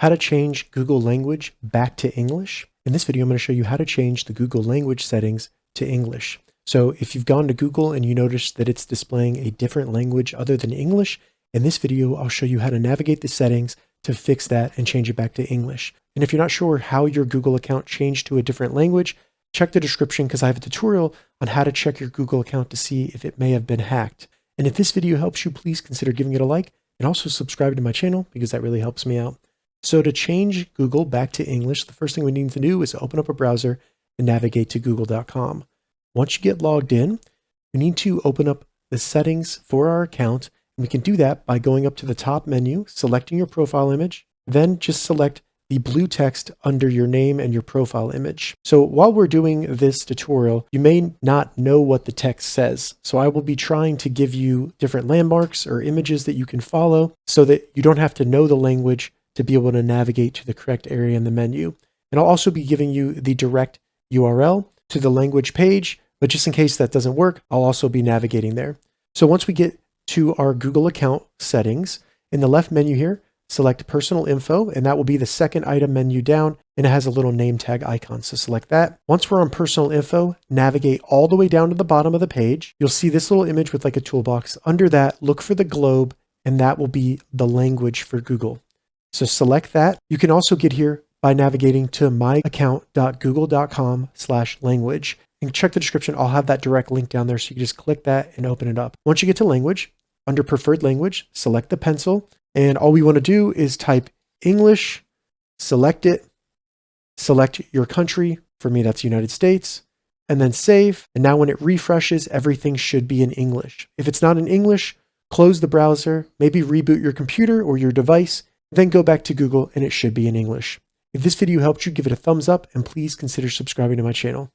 how to change Google language back to English. In this video, I'm going to show you how to change the Google language settings to English. So if you've gone to Google and you notice that it's displaying a different language other than English, in this video, I'll show you how to navigate the settings to fix that and change it back to English. And if you're not sure how your Google account changed to a different language, check the description because I have a tutorial on how to check your Google account to see if it may have been hacked. And if this video helps you, please consider giving it a like and also subscribe to my channel because that really helps me out. So to change Google back to English, the first thing we need to do is open up a browser and navigate to google.com. Once you get logged in, we need to open up the settings for our account. And we can do that by going up to the top menu, selecting your profile image, then just select the blue text under your name and your profile image. So while we're doing this tutorial, you may not know what the text says. So I will be trying to give you different landmarks or images that you can follow so that you don't have to know the language to be able to navigate to the correct area in the menu. And I'll also be giving you the direct URL to the language page, but just in case that doesn't work, I'll also be navigating there. So once we get to our Google account settings, in the left menu here, select personal info, and that will be the second item menu down, and it has a little name tag icon, so select that. Once we're on personal info, navigate all the way down to the bottom of the page. You'll see this little image with like a toolbox. Under that, look for the globe, and that will be the language for Google. So select that. You can also get here by navigating to myaccount.google.com/language. And check the description. I'll have that direct link down there, so you can just click that and open it up. Once you get to language, under preferred language, select the pencil. And all we want to do is type English, select it, select your country. For me, that's United States, and then save. And now when it refreshes, everything should be in English. If it's not in English, close the browser, maybe reboot your computer or your device, then go back to Google and it should be in English. If this video helped you, give it a thumbs up and please consider subscribing to my channel.